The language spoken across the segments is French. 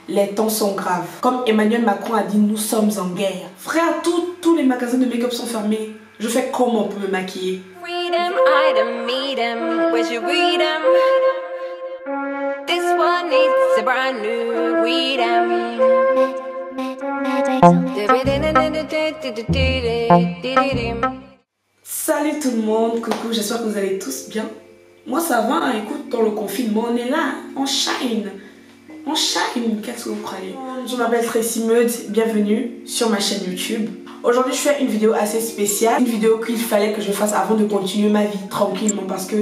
les temps sont graves. Comme Emmanuel Macron a dit, nous sommes en guerre. Frère, tous les magasins de make-up sont fermés. Je fais comment pour me maquiller? Freedom, item, meet 'em, where'd you read 'em? This one needs a brand new read 'em. Salut tout le monde, coucou, j'espère que vous allez tous bien. Moi ça va, hein, écoute, dans le confinement, on est là, on shine. On shine, qu'est-ce que vous croyez? Je m'appelle Tracy Meud, bienvenue sur ma chaîne YouTube. Aujourd'hui je fais une vidéo assez spéciale, une vidéo qu'il fallait que je fasse avant de continuer ma vie tranquillement parce que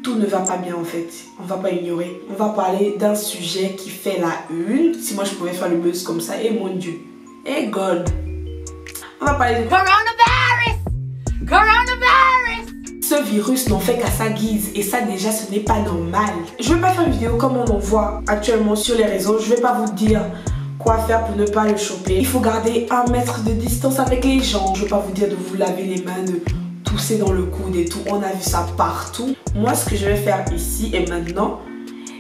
tout ne va pas bien en fait, on va pas ignorer. On va parler d'un sujet qui fait la une, si moi je pouvais faire le buzz comme ça, et mon Dieu, et God. On va parler de Coronavirus! Coronavirus! Ce virus n'en fait qu'à sa guise et ça déjà ce n'est pas normal. Je vais pas faire une vidéo comme on en voit actuellement sur les réseaux, je vais pas vous dire quoi faire pour ne pas le choper. Il faut garder 1 mètre de distance avec les gens. Je vais pas vous dire de vous laver les mains, de tousser dans le coude et tout, on a vu ça partout. Moi ce que je vais faire ici et maintenant,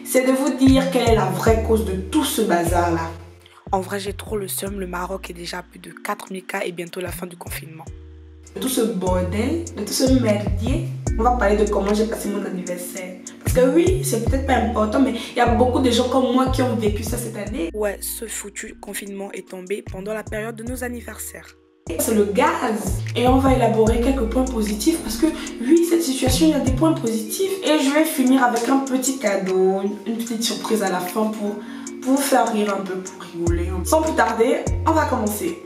c'est de vous dire quelle est la vraie cause de tout ce bazar là. En vrai j'ai trop le seum, le Maroc est déjà à plus de 4000 cas et bientôt la fin du confinement. De tout ce bordel, de tout ce merdier, on va parler de comment j'ai passé mon anniversaire. Parce que oui, c'est peut-être pas important, mais il y a beaucoup de gens comme moi qui ont vécu ça cette année. Ouais, ce foutu confinement est tombé pendant la période de nos anniversaires. C'est le gaz. Et on va élaborer quelques points positifs parce que oui, cette situation, il y a des points positifs. Et je vais finir avec un petit cadeau, une petite surprise à la fin pour vous faire rire un peu, pour rigoler. Sans plus tarder, on va commencer.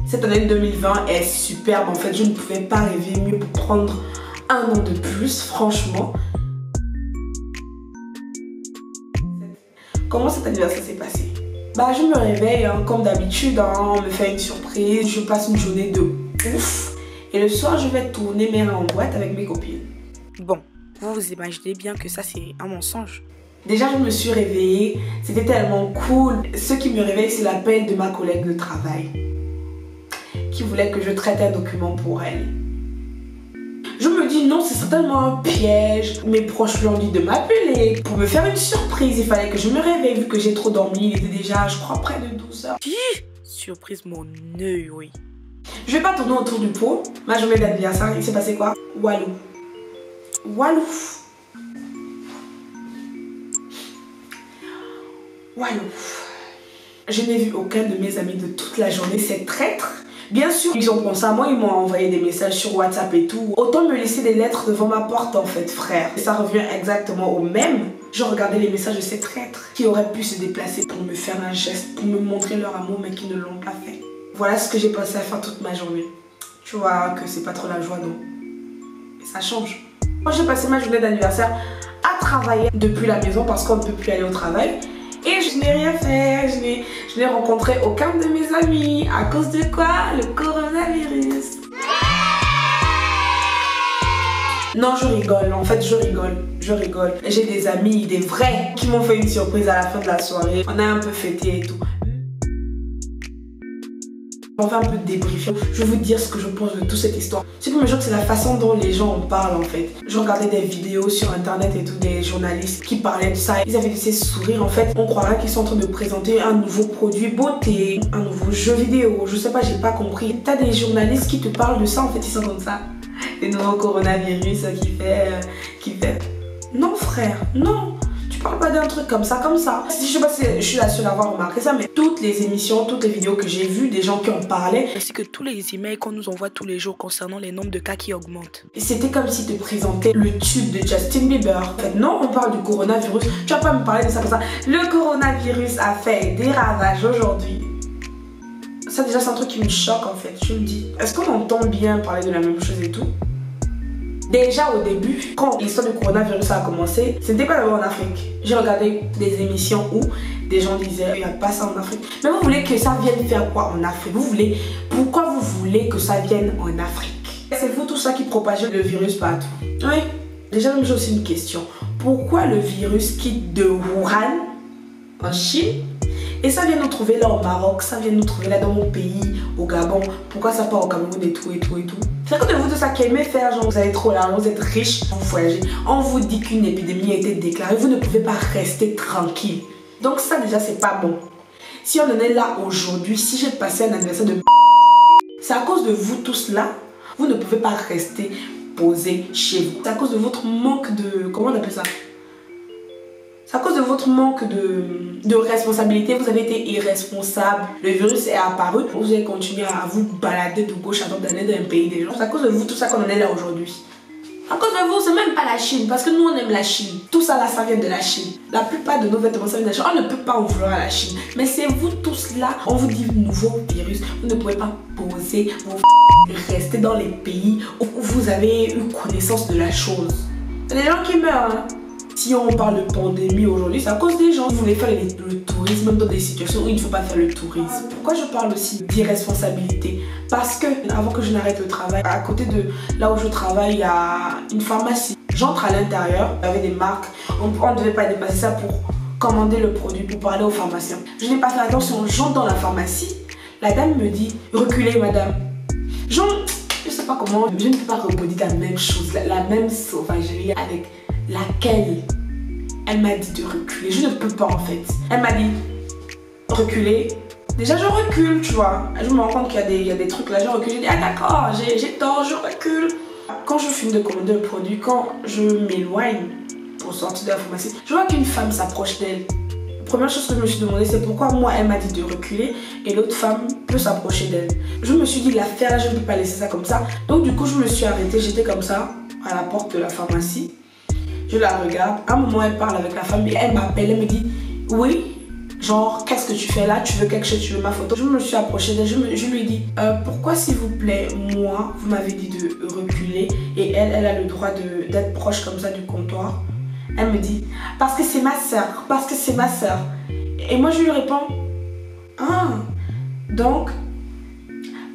Cette année 2020 est superbe, en fait je ne pouvais pas rêver mieux pour prendre 1 an de plus, franchement. Comment cet anniversaire s'est passé? Bah je me réveille hein, comme d'habitude, hein, on me fait une surprise, je passe une journée de ouf. Et le soir je vais tourner mes reins en boîte avec mes copines. Bon, vous vous imaginez bien que ça c'est un mensonge. Déjà je me suis réveillée, c'était tellement cool. Ce qui me réveille c'est l'appel de ma collègue de travail qui voulait que je traite un document pour elle. Je me dis non, c'est certainement un piège. Mes proches lui ont dit de m'appeler pour me faire une surprise. Il fallait que je me réveille vu que j'ai trop dormi. Il était déjà, je crois, près de 12 heures. Surprise mon œil, oui. Je vais pas tourner autour du pot. Ma journée d'anniversaire, il s'est passé quoi? Walou. Walou. Walou. Je n'ai vu aucun de mes amis de toute la journée, c'est traître. Bien sûr, ils ont pensé à moi, ils m'ont envoyé des messages sur WhatsApp et tout. Autant me laisser des lettres devant ma porte en fait, frère. Et ça revient exactement au même. Je regardais les messages de ces traîtres qui auraient pu se déplacer pour me faire un geste, pour me montrer leur amour, mais qui ne l'ont pas fait. Voilà ce que j'ai pensé à faire toute ma journée. Tu vois que c'est pas trop la joie, non? Et ça change. Moi, j'ai passé ma journée d'anniversaire à travailler depuis la maison parce qu'on ne peut plus aller au travail. Et je n'ai rien fait, je n'ai rencontré aucun de mes amis. À cause de quoi? Le coronavirus. Non, je rigole, en fait je rigole. J'ai des amis, des vrais, qui m'ont fait une surprise à la fin de la soirée. On a un peu fêté et tout. On va un peu débriefer. Je vais vous dire ce que je pense de toute cette histoire. Ce qui me choque, c'est la façon dont les gens en parlent en fait. Je regardais des vidéos sur internet et tout, des journalistes qui parlaient de ça. Ils avaient ces sourires en fait. On croirait qu'ils sont en train de présenter un nouveau produit beauté, un nouveau jeu vidéo. Je sais pas, j'ai pas compris. T'as des journalistes qui te parlent de ça en fait, ils sont comme ça. Les nouveaux coronavirus qui fait. Non frère, non. Je parle pas d'un truc comme ça. Je sais pas si je suis la seule à avoir remarqué ça, mais toutes les émissions, toutes les vidéos que j'ai vues, des gens qui en parlaient, ainsi que tous les emails qu'on nous envoie tous les jours concernant les nombres de cas qui augmentent. C'était comme si te présentais le tube de Justin Bieber. En fait, non, on parle du coronavirus. Tu vas pas me parler de ça comme ça. Le coronavirus a fait des ravages aujourd'hui. Ça déjà c'est un truc qui me choque en fait. Je me dis, est-ce qu'on entend bien parler de la même chose et tout? Déjà au début, quand l'histoire du coronavirus a commencé, ce n'était pas d'abord en Afrique. J'ai regardé des émissions où des gens disaient il n'y a pas ça en Afrique. Mais vous voulez que ça vienne faire quoi en Afrique? Pourquoi vous voulez que ça vienne en Afrique? C'est vous tout ça qui propagez le virus partout. Oui. Déjà j'ai aussi une question. Pourquoi le virus quitte de Wuhan en Chine et ça vient nous trouver là au Maroc, ça vient nous trouver là dans mon pays, au Gabon? Pourquoi ça part au Cameroun et tout? C'est à cause de vous de ça qui aimez faire, genre vous avez trop l'argent, vous êtes riche, vous voyagez. On vous dit qu'une épidémie a été déclarée, vous ne pouvez pas rester tranquille. Donc ça déjà c'est pas bon. si on en est là aujourd'hui, si j'ai passé un anniversaire de c'est à cause de vous tous là, vous ne pouvez pas rester posé chez vous. C'est à cause de votre manque de... Comment on appelle ça? C'est à cause de votre manque de responsabilité. Vous avez été irresponsable. Le virus est apparu. Vous avez continué à vous balader de gauche à droite d'aller dans un pays des gens. C'est à cause de vous tout ça qu'on en est là aujourd'hui. À cause de vous, c'est même pas la Chine. Parce que nous, on aime la Chine. Tout ça là, ça vient de la Chine. La plupart de nos vêtements, ça vient de la Chine. On ne peut pas en vouloir à la Chine. Mais c'est vous tous là. On vous dit nouveau virus. Vous ne pouvez pas poser vos rester dans les pays où vous avez eu connaissance de la chose. Il y a des gens qui meurent. Hein. Si on parle de pandémie aujourd'hui, c'est à cause des gens qui voulaient faire le tourisme, même dans des situations où il ne faut pas faire le tourisme. Pourquoi je parle aussi d'irresponsabilité? Parce que avant que je n'arrête le travail, à côté de là où je travaille, il y a une pharmacie. J'entre à l'intérieur, il y avait des marques, on ne devait pas dépasser ça pour commander le produit, pour parler au pharmacien. Je n'ai pas fait attention, j'entre dans la pharmacie, la dame me dit « Reculez madame ». Genre, je sais pas comment, je ne peux pas reproduire la même chose, la même sauvagerie avec laquelle elle m'a dit de reculer. Je ne peux pas en fait. Elle m'a dit reculer. Déjà je recule, tu vois. Je me rends compte qu'il y a des trucs là, je recule. Je dis ah d'accord, j'ai tort, je recule. Quand je finis de commander un produit, quand je m'éloigne pour sortir de la pharmacie, je vois qu'une femme s'approche d'elle. La première chose que je me suis demandé, c'est pourquoi moi elle m'a dit de reculer et l'autre femme peut s'approcher d'elle. Je me suis dit l'affaire là, je ne peux pas laisser ça comme ça. Donc du coup je me suis arrêtée, j'étais comme ça à la porte de la pharmacie. Je la regarde, à un moment elle parle avec la femme et elle m'appelle, elle me dit oui, genre qu'est-ce que tu fais là, tu veux quelque chose, tu veux ma photo. Je me suis approchée d'elle, je lui ai dit pourquoi s'il vous plaît, moi vous m'avez dit de reculer et elle a le droit d'être proche comme ça du comptoir. Elle me dit parce que c'est ma soeur, parce que c'est ma soeur. Et moi je lui réponds ah, donc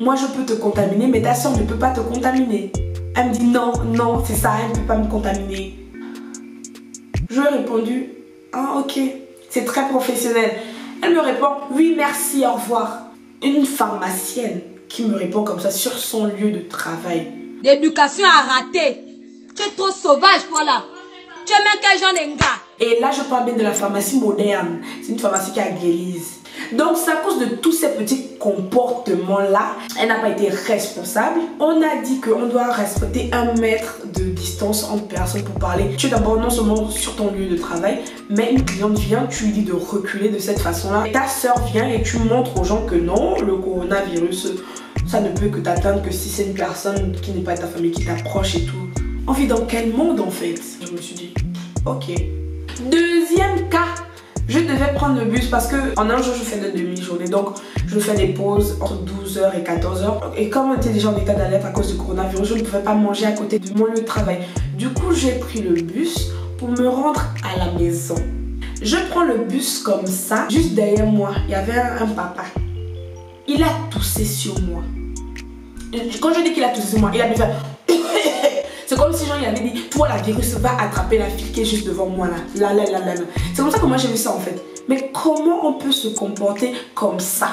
moi je peux te contaminer mais ta soeur ne peut pas te contaminer. Elle me dit non, non c'est ça, elle ne peut pas me contaminer. Je lui ai répondu ah ok, c'est très professionnel. Elle me répond oui merci, au revoir. Une pharmacienne qui me répond comme ça sur son lieu de travail. L'éducation a raté. Tu es trop sauvage voilà. Tu es même quel genre de gars? Et là je parle bien de la pharmacie moderne. C'est une pharmacie qui a guérisse. Donc c'est à cause de tous ces petits comportements-là, elle n'a pas été responsable. On a dit qu'on doit respecter 1 mètre de distance entre personnes pour parler. Tu es d'abord non seulement sur ton lieu de travail, mais une cliente vient, tu lui dis de reculer de cette façon-là. Ta soeur vient et tu montres aux gens que non, le coronavirus, ça ne peut que t'atteindre que si c'est une personne qui n'est pas ta famille, qui t'approche et tout. On vit dans quel monde en fait? Je me suis dit, ok. Deuxième cas. Je devais prendre le bus parce que en un jour je fais de demi-journée, donc je fais des pauses entre 12h et 14h. Et comme on était déjà en état d'alerte à cause du coronavirus, je ne pouvais pas manger à côté de mon lieu de travail. Du coup, j'ai pris le bus pour me rendre à la maison. Je prends le bus comme ça, juste derrière moi, il y avait un papa. Il a toussé sur moi. Quand je dis qu'il a toussé sur moi, il a fait... C'est comme si genre il avait dit, toi la virus va attraper la fille qui est juste devant moi là. Là. C'est comme ça que moi j'ai vu ça en fait. Mais comment on peut se comporter comme ça?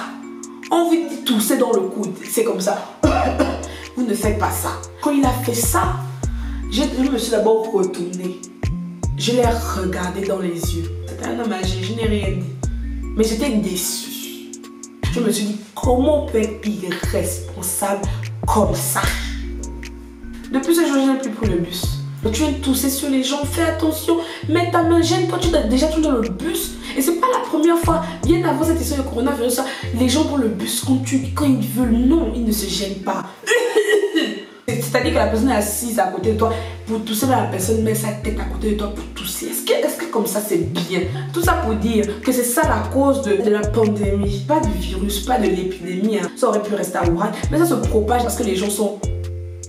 On veut tousser dans le coude, c'est comme ça. Vous ne faites pas ça. Quand il a fait ça, je me suis d'abord retournée. Je l'ai regardé dans les yeux. C'était un homme âgé, je n'ai rien dit. Mais j'étais déçue. Je me suis dit, comment on peut être irresponsable comme ça? Depuis ce jour, je n'ai plus pris le bus. Tu viens de tousser sur les gens, fais attention, mets ta main, gêne-toi, tu es déjà tout dans le bus. Et c'est pas la première fois, bien avant cette histoire de coronavirus, les gens dans le bus, quand ils veulent, non, ils ne se gênent pas. C'est-à-dire que la personne est assise à côté de toi pour tousser, mais la personne met sa tête à côté de toi pour tousser. Est-ce que comme ça c'est bien? Tout ça pour dire que c'est ça la cause de la pandémie. Pas du virus, pas de l'épidémie. Hein. Ça aurait pu rester à Wuhan, mais ça se propage parce que les gens sont...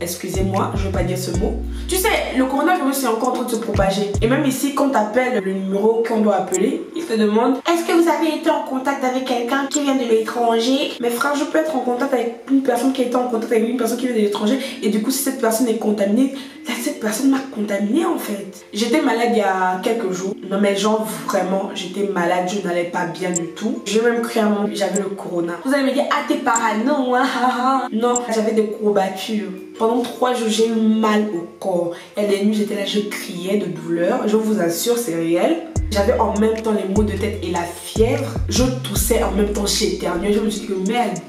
Excusez-moi, je ne veux pas dire ce mot. Tu sais, le coronavirus est encore en train de se propager. Et même ici, quand tu appelles le numéro qu'on doit appeler, il te demande est-ce que vous avez été en contact avec quelqu'un qui vient de l'étranger? Mais frère, je peux être en contact avec une personne qui a été en contact avec une personne qui vient de l'étranger. Et du coup, si cette personne est contaminée, cette personne m'a contaminée en fait. J'étais malade il y a quelques jours. Non mais genre vraiment, j'étais malade, je n'allais pas bien du tout. J'ai même cru à un moment que j'avais le corona. Vous allez me dire, ah t'es parano, hein, non, j'avais des courbatures. Pendant 3 jours, j'ai eu mal au corps. Et les nuits, j'étais là, je criais de douleur. Je vous assure, c'est réel. J'avais en même temps les maux de tête et la fièvre. Je toussais en même temps, j'éternuais. Je me suis dit que merde.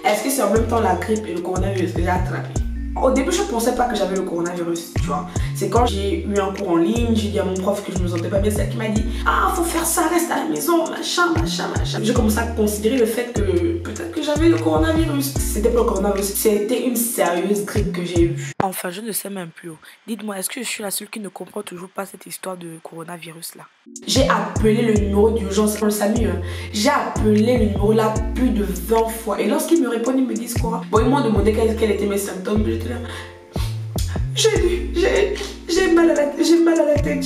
Est-ce que c'est en même temps la grippe et le coronavirus que j'ai attrapé? Au début, je ne pensais pas que j'avais le coronavirus, tu vois. C'est quand j'ai eu un cours en ligne, j'ai dit à mon prof que je me sentais pas bien, c'est elle qui m'a dit « Ah, faut faire ça, reste à la maison, machin. » J'ai commencé à considérer le fait que peut-être que j'avais le coronavirus. C'était pas le coronavirus, c'était une sérieuse grippe que j'ai eue. Enfin, je ne sais même plus. Dites-moi, est-ce que je suis la seule qui ne comprend toujours pas cette histoire de coronavirus là? J'ai appelé le numéro d'urgence pour le SAMU. J'ai appelé le numéro là plus de 20 fois. Et lorsqu'ils me répondent, ils me disent quoi? Bon, ils m'ont demandé quels étaient mes symptômes. J'ai mal à la tête,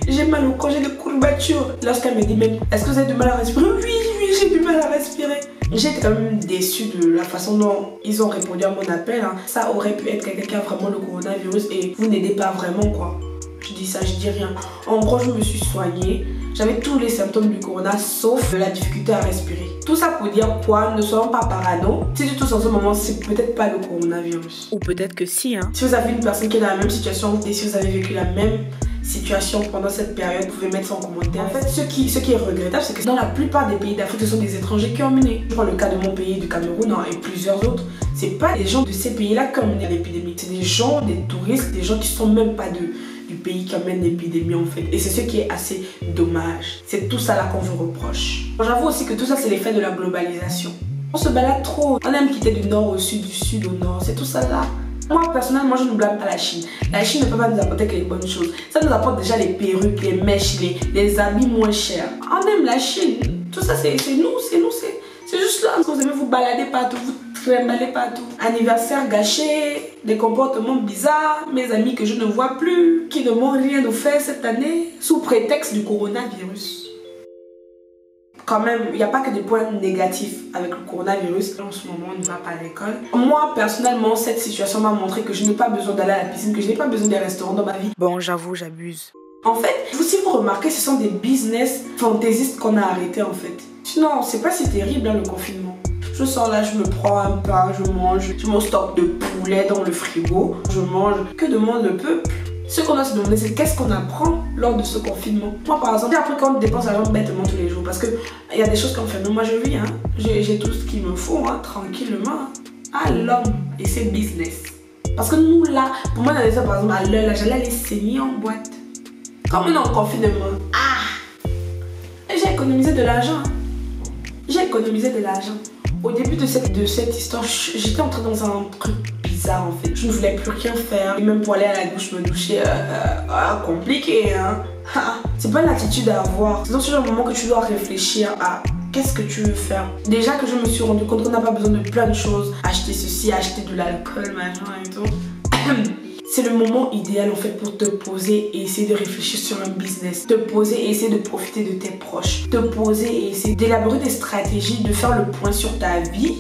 j'ai mal au corps, j'ai des courbatures. Lorsqu'elle me dit même, est-ce que vous avez du mal à respirer? Oui, j'ai du mal à respirer. J'étais quand même déçue de la façon dont ils ont répondu à mon appel. Ça aurait pu être quelqu'un qui a vraiment le coronavirus et vous n'aidez pas vraiment quoi. Je dis ça, je dis rien. En gros, je me suis soignée. J'avais tous les symptômes du corona sauf la difficulté à respirer. Tout ça pour dire quoi? Ne soyons pas parano. Si tu tousses en ce moment, c'est peut-être pas le coronavirus. Ou peut-être que si. Si vous avez une personne qui est dans la même situation et si vous avez vécu la même situation pendant cette période, vous pouvez mettre ça en commentaire. En fait, ce qui est regrettable, c'est que dans la plupart des pays d'Afrique, ce sont des étrangers qui ont mené. Je prends le cas de mon pays, du Cameroun et plusieurs autres. C'est pas les gens de ces pays-là qui ont mené l'épidémie. C'est des gens, des touristes, des gens qui sont même pas du pays qui amène l'épidémie en fait. Et c'est ce qui est assez dommage. C'est tout ça là qu'on vous reproche. J'avoue aussi que tout ça c'est l'effet de la globalisation. On se balade trop. On aime quitter du nord au sud, du sud au nord. C'est tout ça là. Moi personnellement, je ne blâme pas la Chine. La Chine ne peut pas nous apporter que les bonnes choses. Ça nous apporte déjà les perruques, les mèches, les habits moins chers. On aime la Chine. Tout ça c'est nous, c'est juste là. Vous aimez vous balader partout, vous trimballer partout. Anniversaire gâché, des comportements bizarres, mes amis que je ne vois plus, qui ne m'ont rien offert cette année, sous prétexte du coronavirus. Quand même, il n'y a pas que des points négatifs avec le coronavirus. En ce moment, on ne va pas à l'école. Moi, personnellement, cette situation m'a montré que je n'ai pas besoin d'aller à la piscine, que je n'ai pas besoin des restaurants dans ma vie. Bon, j'avoue, j'abuse. En fait, si vous remarquez, ce sont des business fantaisistes qu'on a arrêtés en fait. Sinon, c'est pas si terrible le confinement. Je sors là, je me prends un pain, je mange, j'ai mon stock de poulet dans le frigo, je mange. Que demande le peuple? Ce qu'on doit se demander, c'est qu'est-ce qu'on apprend lors de ce confinement. Moi, par exemple, j'ai appris qu'on dépense l'argent bêtement tous les jours parce qu'il y a des choses qu'on fait. Mais moi, je vis, j'ai tout ce qu'il me faut, tranquillement. Ah, l'homme et ses business. Parce que nous, là, pour moi, dans les par exemple, à l'heure, là, j'allais aller saigner en boîte. Comme on est en confinement. J'ai économisé de l'argent. J'ai économisé de l'argent. Au début de cette histoire, j'étais entrée dans un truc bizarre en fait. Je ne voulais plus rien faire. Et même pour aller à la douche, me doucher, compliqué C'est pas l'attitude à avoir. C'est dans ce genre de moment que tu dois réfléchir à qu'est-ce que tu veux faire. Déjà que je me suis rendu compte qu'on n'a pas besoin de plein de choses. Acheter ceci, acheter de l'alcool, machin et tout. C'est le moment idéal en fait pour te poser et essayer de réfléchir sur un business. Te poser et essayer de profiter de tes proches. Te poser et essayer d'élaborer des stratégies, de faire le point sur ta vie.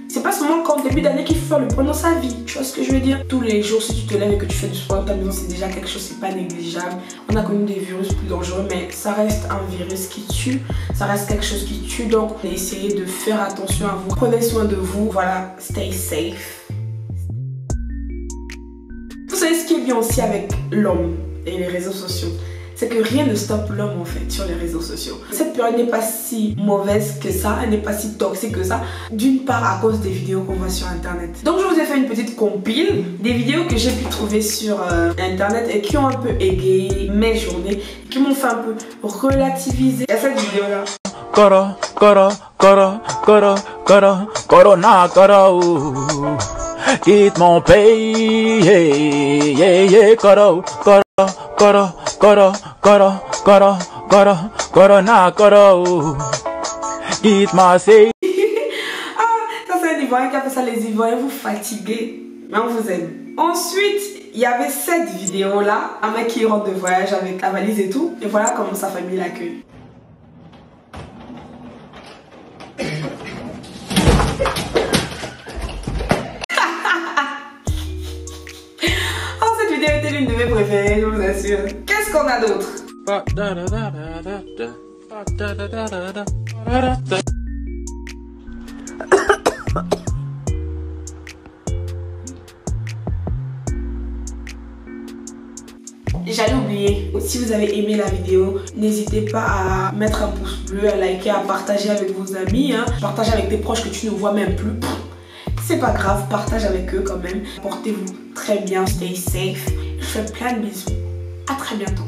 C'est pas seulement qu'en début d'année qu'il faut faire le point dans sa vie. Tu vois ce que je veux dire? Tous les jours, si tu te lèves et que tu fais du sport dans ta maison, c'est déjà quelque chose, c'est pas négligeable. On a connu des virus plus dangereux, mais ça reste un virus qui tue. Ça reste quelque chose qui tue. Donc, essayez de faire attention à vous. Prenez soin de vous. Voilà, stay safe. Vous savez ce qui est bien aussi avec l'homme et les réseaux sociaux, c'est que rien ne stoppe l'homme en fait sur les réseaux sociaux. Cette période n'est pas si mauvaise que ça, elle n'est pas si toxique que ça. D'une part à cause des vidéos qu'on voit sur internet. Donc je vous ai fait une petite compile des vidéos que j'ai pu trouver sur internet et qui ont un peu égayé mes journées, qui m'ont fait un peu relativiser à cette vidéo là. Corona, quitte mon pays, corona, quitte ma pays. Ça c'est un Ivoirien qui a fait ça, les Ivoiriens vous fatiguez, mais on vous aime. Ensuite, il y avait cette vidéo là, un mec qui rentre de voyage avec la valise et tout, et voilà comment sa famille l'accueille. C'était l'une de mes préférées, je vous assure. Qu'est-ce qu'on a d'autre? J'allais oublier. Si vous avez aimé la vidéo, n'hésitez pas à mettre un pouce bleu, à liker, à partager avec vos amis. Partager avec tes proches que tu ne vois même plus. C'est pas grave, partage avec eux quand même. Portez-vous très bien, stay safe. Je fais plein de bisous. À très bientôt.